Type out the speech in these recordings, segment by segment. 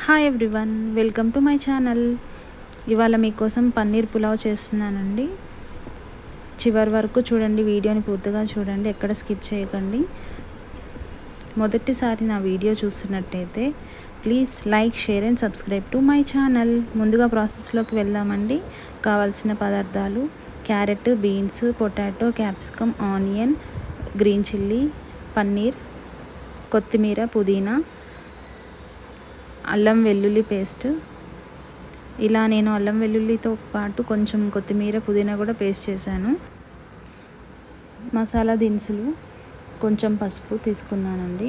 Hi everyone, welcome to my channel. ఇవాళ మీకోసం పన్నీర్ పులావ్ చేస్తున్నానండి. చివరి వరకు చూడండి, వీడియోని పూర్తిగా చూడండి, ఎక్కడ స్కిప్ చేయకండి. మొదటిసారి నా వీడియో చూస్తున్నట్టయితే please like, share and subscribe to my channel. ముందుగా ప్రాసెస్లోకి వెళ్దామండి. కావాల్సిన పదార్థాలు: carrot, beans, potato, capsicum, onion, green chilli, paneer, కొత్తిమీర, పుదీనా, అల్లం వెల్లుల్లి పేస్ట్. ఇలా నేను అల్లం వెల్లుల్లితో పాటు కొంచెం కొత్తిమీర, పుదీనా కూడా పేస్ట్ చేశాను. మసాలా దినుసులు, కొంచెం పసుపు తీసుకున్నానండి.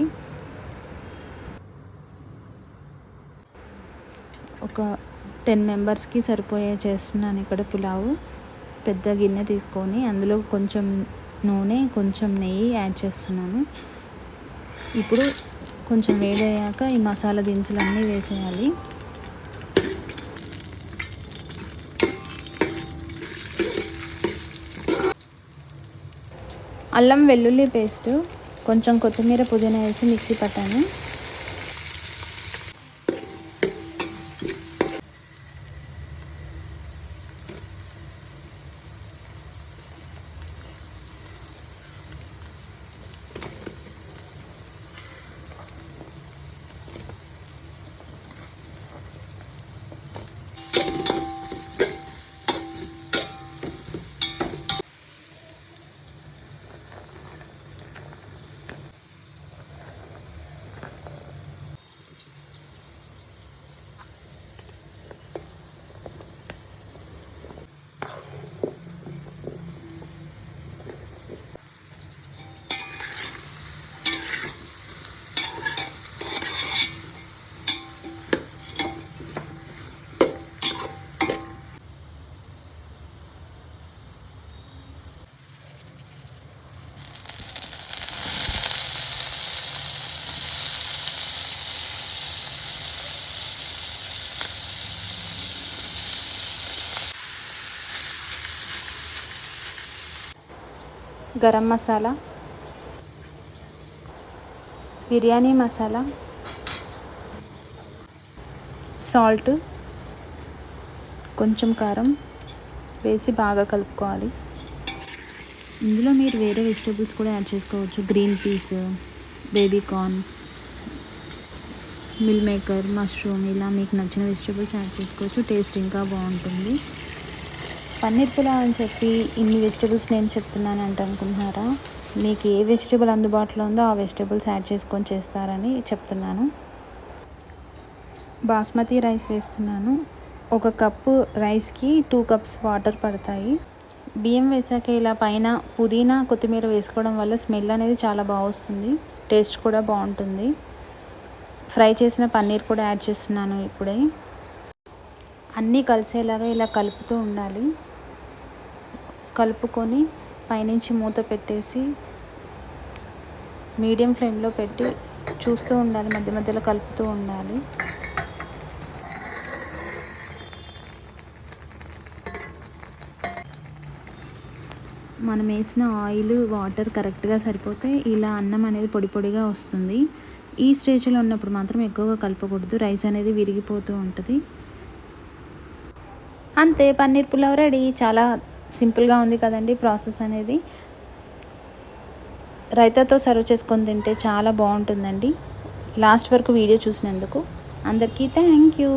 ఒక 10 మెంబర్స్కి సరిపోయే చేస్తున్నాను ఇక్కడ పులావు. పెద్ద గిన్నె తీసుకొని అందులో కొంచెం నూనె, కొంచెం నెయ్యి యాడ్ చేస్తున్నాను. ఇప్పుడు కొంచెం వేడయ్యాక ఈ మసాలా దినుసులు అన్నీ వేసేయాలి. అల్లం వెల్లుల్లి పేస్ట్, కొంచెం కొత్తిమీర, పుదీనా వేసి మిక్సీ పట్టాను. గరం మసాలా, బిర్యానీ మసాలా, సాల్ట్, కొంచెం కారం వేసి బాగా కలుపుకోవాలి. ఇందులో మీరు వేరే వెజిటేబుల్స్ కూడా యాడ్ చేసుకోవచ్చు. Green peas, baby corn, meal maker, mushroom, ఇలా మీకు నచ్చిన వెజిటేబుల్స్ యాడ్ చేసుకోవచ్చు. టేస్ట్ ఇంకా బాగుంటుంది. పన్నీర్ పులావ్ అని చెప్పి ఇన్ని వెజిటేబుల్స్ నేను చెప్తున్నాను అంటే అనుకుంటున్నారా? మీకు ఏ వెజిటేబుల్ అందుబాటులో ఉందో ఆ వెజిటేబుల్స్ యాడ్ చేసుకొని చేస్తారని చెప్తున్నాను. బాస్మతి రైస్ వేస్తున్నాను. 1 కప్పు రైస్కి 2 కప్స్ వాటర్ పడతాయి. బియ్యం వేసాక ఇలా పైన పుదీనా, కొత్తిమీర వేసుకోవడం వల్ల స్మెల్ అనేది చాలా బాగా వస్తుంది. టేస్ట్ కూడా బాగుంటుంది. ఫ్రై చేసిన పన్నీర్ కూడా యాడ్ చేస్తున్నాను. ఇప్పుడే అన్నీ కలిసేలాగా ఇలా కలుపుతూ ఉండాలి. కలుపుకొని పైనుంచి మూత పెట్టేసి మీడియం ఫ్లేమ్లో పెట్టి చూస్తూ ఉండాలి. మధ్య మధ్యలో కలుపుతూ ఉండాలి. మనం వేసిన ఆయిల్, వాటర్ కరెక్ట్గా సరిపోతే ఇలా అన్నం అనేది పొడి పొడిగా వస్తుంది. ఈ స్టేజ్లో ఉన్నప్పుడు మాత్రం ఎక్కువగా కలపకూడదు. రైస్ అనేది విరిగిపోతూ ఉంటుంది. అంతే, పన్నీర్ పులావ్ రెడీ. చాలా సింపుల్గా ఉంది కదండి ప్రాసెస్ అనేది. రైతాతో సర్వ్ చేసుకొని తింటే చాలా బాగుంటుందండి. లాస్ట్ వరకు వీడియో చూసినందుకు అందరికీ థ్యాంక్ యూ.